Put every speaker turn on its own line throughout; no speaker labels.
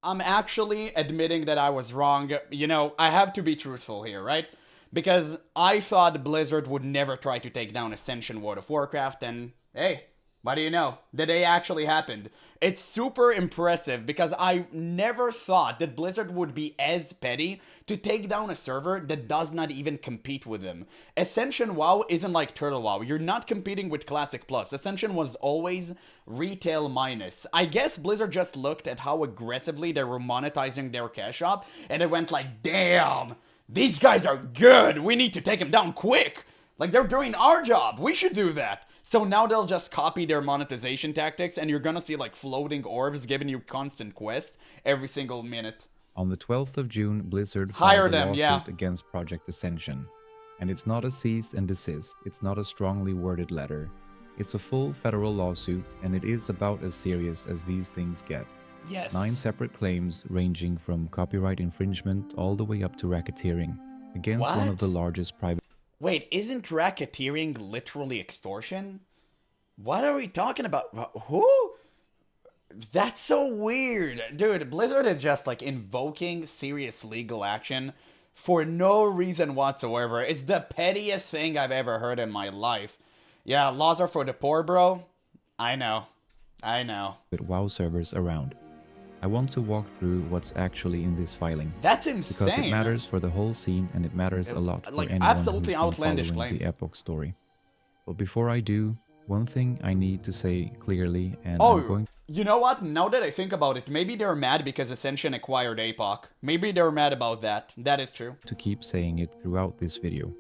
I'm actually admitting that I was wrong. You know, I have to be truthful here, right? Because I thought Blizzard would never try to take down Ascension World of Warcraft, and hey, what do you know? The day actually happened. It's super impressive because I never thought that Blizzard would be as petty to take down a server that does not even compete with them. Ascension WoW isn't like Turtle WoW. You're not competing with Classic Plus. Ascension was always retail minus. I guess Blizzard just looked at how aggressively they were monetizing their cash shop and it went like, damn, these guys are good. We need to take them down quick. Like, they're doing our job. We should do that. So now they'll just copy their monetization tactics, and you're gonna see like floating orbs giving you constant quests every single minute.
On the 12th of June, Blizzard
Hire
filed a
them, yeah.
lawsuit against Project Ascension. And it's not a cease and desist, it's not a strongly worded letter. It's a full federal lawsuit, and it is about as serious as these things get.
Yes.
9 separate claims ranging from copyright infringement all the way up to racketeering against one of the
What?
largest private...
Wait, isn't racketeering literally extortion? What are we talking about? Who? That's so weird. Dude, Blizzard is just like invoking serious legal action for no reason whatsoever. It's the pettiest thing I've ever heard in my life. Yeah, laws are for the poor, bro. I know. I know.
WoW servers around. I want to walk through what's actually in this filing.
That's insane.
Because it matters for the whole scene and it matters a lot for
like,
anyone
absolutely
who's been
outlandish
following
claims.
the Epoch story. But before I do, one thing I need to say clearly, and
Oh,
I'm going
you know what? Now that I think about it, maybe they're mad because Ascension acquired Epoch. Maybe they're mad about that. That is true.
to keep saying it throughout this video.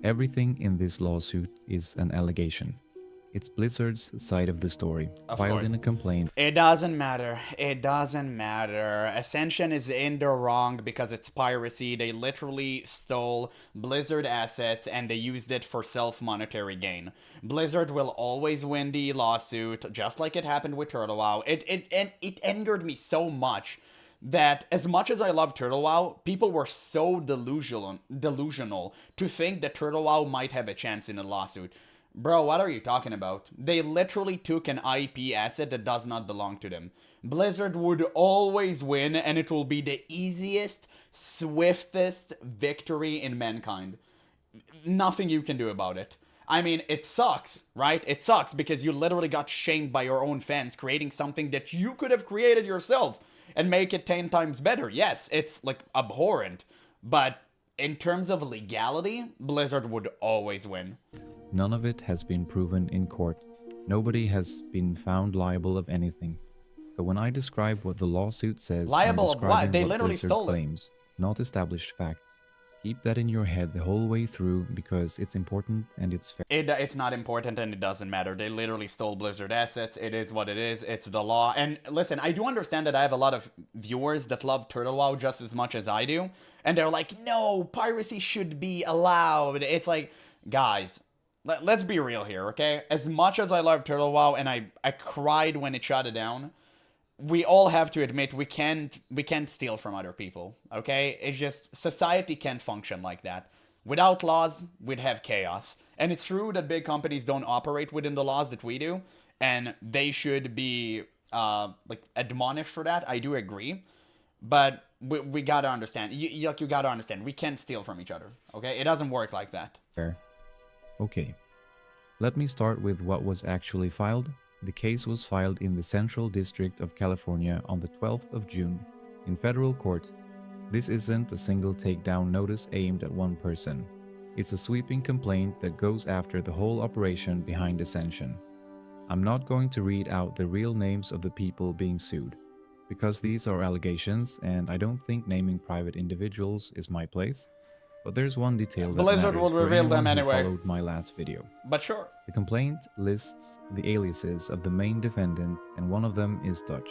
Everything in this lawsuit is an allegation. It's Blizzard's side of the story,
Of
filed
course.
in a complaint.
It doesn't matter. It doesn't matter. Ascension is in the wrong because it's piracy. They literally stole Blizzard assets and they used it for self-monetary gain. Blizzard will always win the lawsuit, just like it happened with Turtle WoW. It angered me so much that as much as I love Turtle WoW, people were so delusional to think that Turtle WoW might have a chance in a lawsuit. Bro, what are you talking about? They literally took an IP asset that does not belong to them. Blizzard would always win, and it will be the easiest, swiftest victory in mankind. Nothing you can do about it. I mean, it sucks, right? It sucks because you literally got shamed by your own fans creating something that you could have created yourself and make it 10 times better. Yes, it's like abhorrent, but in terms of legality, Blizzard would always win.
None of it has been proven in court. Nobody has been found liable of anything. So when I describe what the lawsuit says,
Liable
I'm
of what?
describing
They
what
literally
Blizzard
stole it.
claims, not established fact. Keep that in your head the whole way through because it's important and it's fair.
It's not important and it doesn't matter. They literally stole Blizzard assets. It is what it is. It's the law. And listen, I do understand that I have a lot of viewers that love Turtle WoW just as much as I do. And they're like, no, piracy should be allowed. It's like, guys, let's be real here, okay? As much as I love Turtle WoW and I cried when it shut it down, we all have to admit we can't steal from other people, okay? It's just society can't function like that. Without laws, we'd have chaos. And it's true that big companies don't operate within the laws that we do, and they should be like admonished for that. I do agree, but we gotta understand. You gotta understand. We can't steal from each other, okay? It doesn't work like that.
Okay. Let me start with what was actually filed. The case was filed in the Central District of California on the 12th of June in federal court. This isn't a single takedown notice aimed at one person. It's a sweeping complaint that goes after the whole operation behind Ascension. I'm not going to read out the real names of the people being sued, because these are allegations and I don't think naming private individuals is my place. But there's one detail that
Blizzard
matters
will
for
reveal
anyone
them
who
anyway.
followed my last video.
But sure.
The complaint lists the aliases of the main defendant, and one of them is Dutch.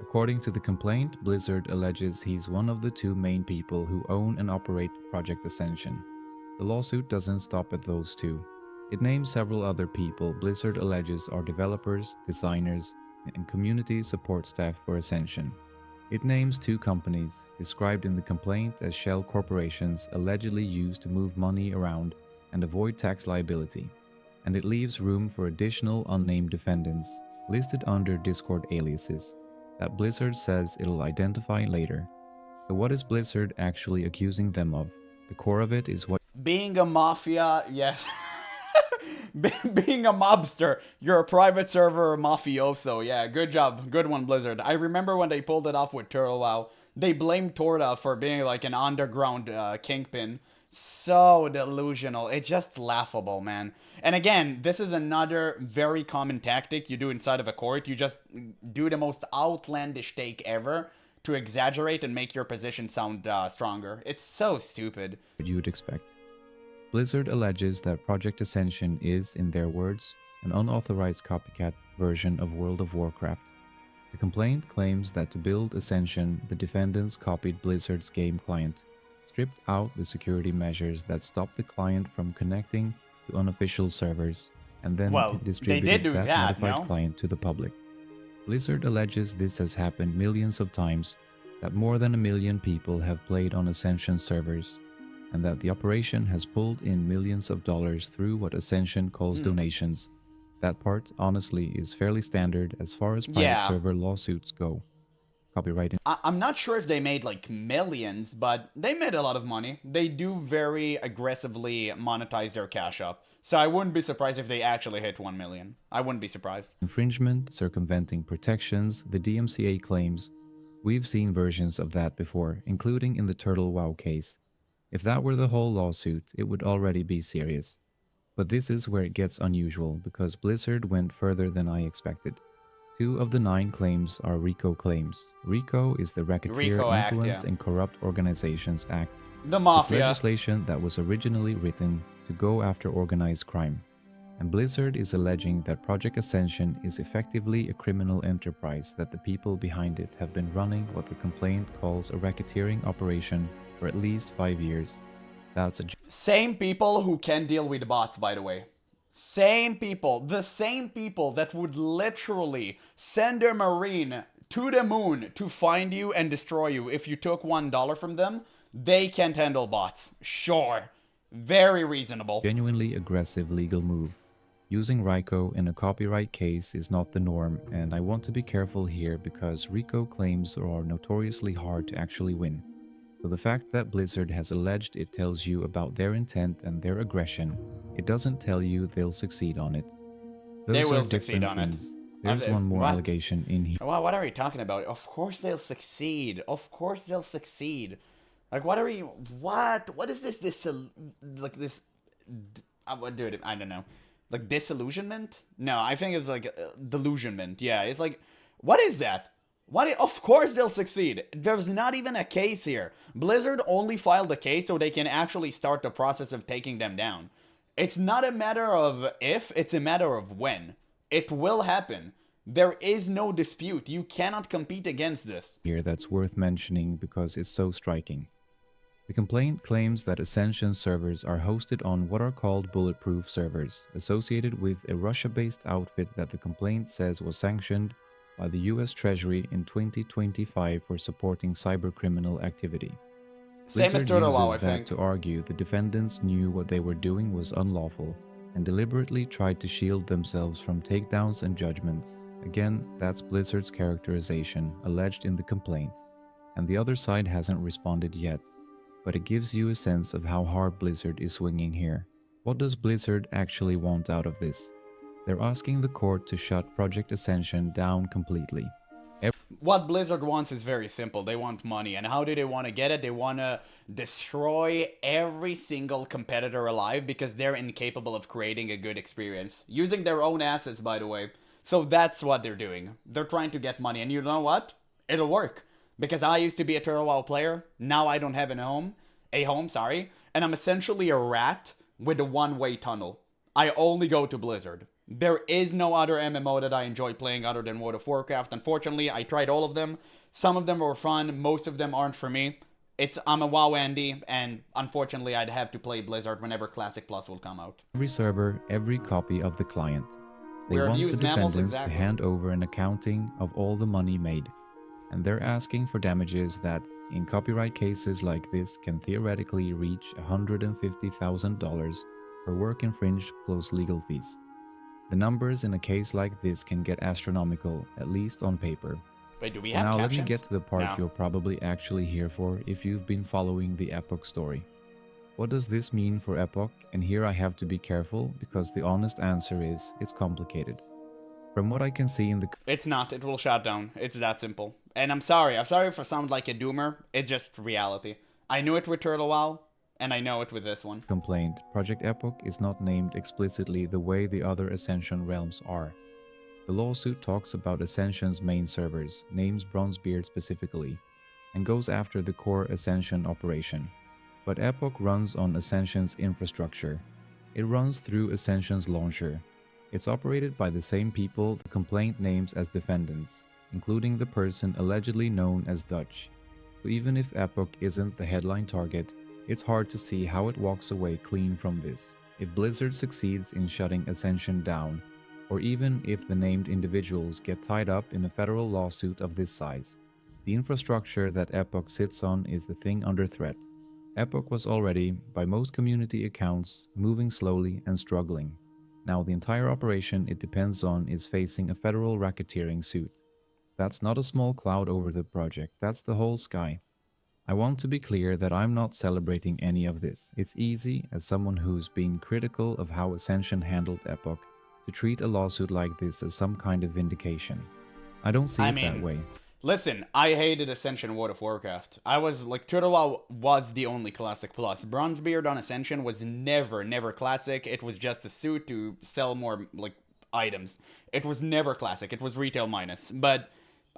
According to the complaint, Blizzard alleges he's one of the 2 main people who own and operate Project Ascension. The lawsuit doesn't stop at those 2. It names several other people Blizzard alleges are developers, designers, and community support staff for Ascension. It names 2 companies, described in the complaint as shell corporations allegedly used to move money around and avoid tax liability. And it leaves room for additional unnamed defendants, listed under Discord aliases. that Blizzard says it'll identify later. So, what is Blizzard actually accusing them of? The core of it is what
Being a mafia, yes. Being a mobster, you're a private server mafioso. Yeah, good job, good one, Blizzard. I remember when they pulled it off with Turtle WoW. They blamed Torta for being like an underground kingpin. So delusional. It's just laughable, man. And again, this is another very common tactic you do inside of a court. You just do the most outlandish take ever to exaggerate and make your position sound stronger. It's so stupid.
you would expect. Blizzard alleges that Project Ascension is, in their words, an unauthorized copycat version of World of Warcraft. The complaint claims that to build Ascension, the defendants copied Blizzard's game client, stripped out the security measures that stopped the client from connecting to unofficial servers, and then
Well, they
distributed
did do
that
that,
modified
no?
client to the public. Blizzard alleges this has happened millions of times, that more than 1 million people have played on Ascension servers, and that the operation has pulled in millions of dollars through what Ascension calls donations. That part, honestly, is fairly standard as far as private
Yeah.
server lawsuits go. Copyright
I'm not sure if they made like millions, but they made a lot of money. They do very aggressively monetize their cash up. So I wouldn't be surprised if they actually hit 1 million. I wouldn't be surprised.
infringement, circumventing protections, the DMCA claims. We've seen versions of that before, including in the Turtle WoW case. If that were the whole lawsuit, it would already be serious. But this is where it gets unusual, because Blizzard went further than I expected. 2 of the 9 claims are RICO claims. RICO is the Racketeer
RICO Act,
Influenced
yeah.
and Corrupt Organizations Act.
The
It's
mafia.
legislation that was originally written to go after organized crime. And Blizzard is alleging that Project Ascension is effectively a criminal enterprise, that the people behind it have been running what the complaint calls a racketeering operation for at least 5 years. That's a
Same people who can deal with bots, by the way. Same people. The same people that would literally send a marine to the moon to find you and destroy you if you took $1 from them. They can't handle bots. Sure. Very reasonable.
genuinely aggressive legal move. Using RICO in a copyright case is not the norm, and I want to be careful here because RICO claims are notoriously hard to actually win. So the fact that Blizzard has alleged it tells you about their intent and their aggression, it doesn't tell you they'll succeed on it.
They
Those
will
are
succeed
different
on it.
things. There's one more
What?
allegation in here.
Well, what are you talking about? Of course they'll succeed. Of course they'll succeed. Like, what are you? What? What is this? Like this? Dude, I don't know. Like disillusionment? No, I think it's like delusionment. Yeah, it's like, what is that? What? Of course they'll succeed. There's not even a case here. Blizzard only filed a case so they can actually start the process of taking them down. It's not a matter of if, it's a matter of when. It will happen. There is no dispute. You cannot compete against this.
Here that's worth mentioning because it's so striking. The complaint claims that Ascension servers are hosted on what are called bulletproof servers, associated with a Russia-based outfit that the complaint says was sanctioned by the US Treasury in 2025 for supporting cybercriminal activity.
Same as
Blizzard
Turtle WoW, I
uses that
think.
to argue the defendants knew what they were doing was unlawful and deliberately tried to shield themselves from takedowns and judgments. Again, that's Blizzard's characterization, alleged in the complaint, and the other side hasn't responded yet, but it gives you a sense of how hard Blizzard is swinging here. What does Blizzard actually want out of this? They're asking the court to shut Project Ascension down completely.
What Blizzard wants is very simple. They want money. And how do they want to get it? They want to destroy every single competitor alive because they're incapable of creating a good experience. Using their own assets, by the way. So that's what they're doing. They're trying to get money. And you know what? It'll work. Because I used to be a Turtle WoW player. Now I don't have a home, and I'm essentially a rat with a one-way tunnel. I only go to Blizzard. There is no other MMO that I enjoy playing other than World of Warcraft. Unfortunately, I tried all of them. Some of them were fun. Most of them aren't for me. I'm a WoW Andy, and unfortunately, I'd have to play Blizzard whenever Classic Plus will come out.
Every server, every copy of the client. They
We're
want the
abused mammals,
defendants
exactly.
to hand over an accounting of all the money made. And they're asking for damages that, in copyright cases like this, can theoretically reach $150,000 per work infringed plus legal fees. The numbers in a case like this can get astronomical, at least on paper.
Wait, do we
Well,
have
now let me get
captions?
to the part
No.
you're probably actually here for if you've been following the Epoch story. What does this mean for Epoch? And here I have to be careful because the honest answer is it's complicated. From what I can see in the
It's not. It will shut down. It's that simple. And I'm sorry. I'm sorry if I sound like a doomer. It's just reality. I knew it with Turtle WoW, and I know it with this one.
complaint, Project Epoch is not named explicitly the way the other Ascension realms are. The lawsuit talks about Ascension's main servers, names Bronzebeard specifically, and goes after the core Ascension operation. But Epoch runs on Ascension's infrastructure. It runs through Ascension's launcher. It's operated by the same people the complaint names as defendants, including the person allegedly known as Dutch. So even if Epoch isn't the headline target, it's hard to see how it walks away clean from this. If Blizzard succeeds in shutting Ascension down, or even if the named individuals get tied up in a federal lawsuit of this size, the infrastructure that Epoch sits on is the thing under threat. Epoch was already, by most community accounts, moving slowly and struggling. Now the entire operation it depends on is facing a federal racketeering suit. That's not a small cloud over the project, that's the whole sky. I want to be clear that I'm not celebrating any of this. It's easy, as someone who's been critical of how Ascension handled Epoch, to treat a lawsuit like this as some kind of vindication. I don't see
I
it that
mean,
way.
listen, I hated Ascension World of Warcraft. I was like, Turtle WoW was the only classic plus. Bronzebeard on Ascension was never classic. It was just a suit to sell more, like, items. It was never classic. It was retail minus. But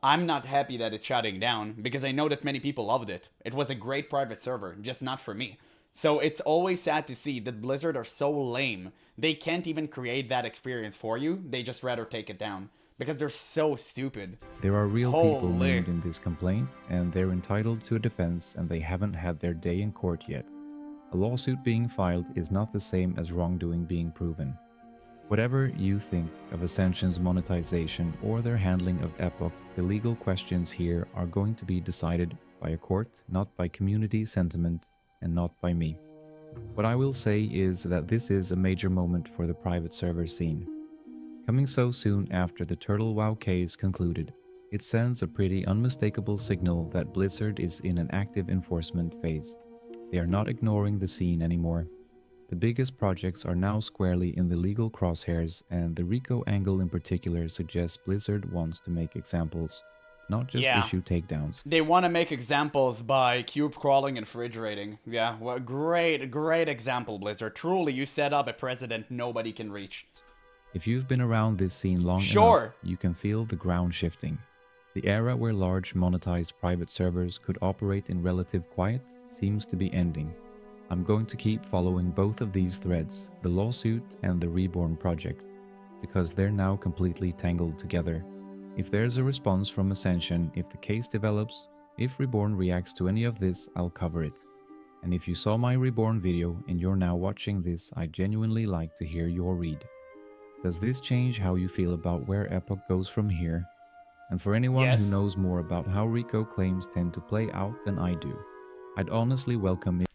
I'm not happy that it's shutting down because I know that many people loved it. It was a great private server, just not for me. So it's always sad to see that Blizzard are so lame. They can't even create that experience for you. They just rather take it down because they're so stupid.
There are real people
Holy.
named in this complaint, and they're entitled to a defense, and they haven't had their day in court yet. A lawsuit being filed is not the same as wrongdoing being proven. Whatever you think of Ascension's monetization or their handling of Epoch, the legal questions here are going to be decided by a court, not by community sentiment, and not by me. What I will say is that this is a major moment for the private server scene. Coming so soon after the Turtle WoW case concluded, it sends a pretty unmistakable signal that Blizzard is in an active enforcement phase. They are not ignoring the scene anymore. The biggest projects are now squarely in the legal crosshairs, and the Rico angle in particular suggests Blizzard wants to make examples, not just
Yeah.
issue takedowns.
They want to make examples by cube crawling and fridge raiding. Yeah, well, great example, Blizzard. Truly, you set up a precedent nobody can reach.
If you've been around this scene long
Sure.
enough, you can feel the ground shifting. The era where large monetized private servers could operate in relative quiet seems to be ending. I'm going to keep following both of these threads, the lawsuit and the Reborn project, because they're now completely tangled together. If there's a response from Ascension, if the case develops, if Reborn reacts to any of this, I'll cover it. And if you saw my Reborn video and you're now watching this, I'd genuinely like to hear your read. Does this change how you feel about where Epoch goes from here? And for anyone who
Yes.
knows more about how Rico claims tend to play out than I do, I'd honestly welcome it.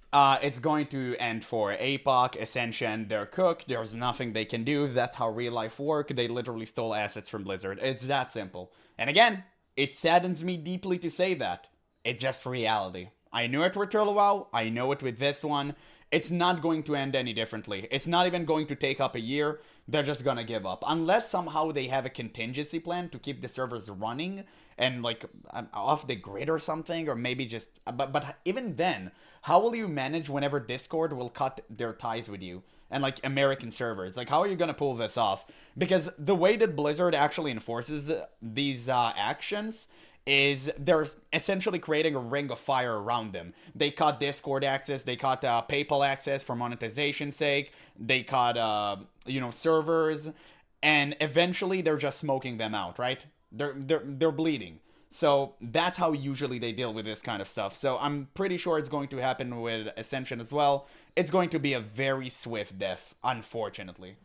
It's going to end for Epoch, Ascension, they're cooked, there's nothing they can do, that's how real life work, they literally stole assets from Blizzard. It's that simple. And again, it saddens me deeply to say that. It's just reality. I knew it with Turtle WoW, I know it with this one. It's not going to end any differently. It's not even going to take up a year. They're just gonna give up. Unless somehow they have a contingency plan to keep the servers running and like off the grid or something, or maybe just but even then, how will you manage whenever Discord will cut their ties with you and like American servers? Like, how are you gonna pull this off? Because the way that Blizzard actually enforces these actions is they're essentially creating a ring of fire around them. They cut Discord access, they cut PayPal access for monetization sake, they cut servers, and eventually they're just smoking them out, right? They're bleeding. So that's how usually they deal with this kind of stuff. So I'm pretty sure it's going to happen with Ascension as well. It's going to be a very swift death, unfortunately.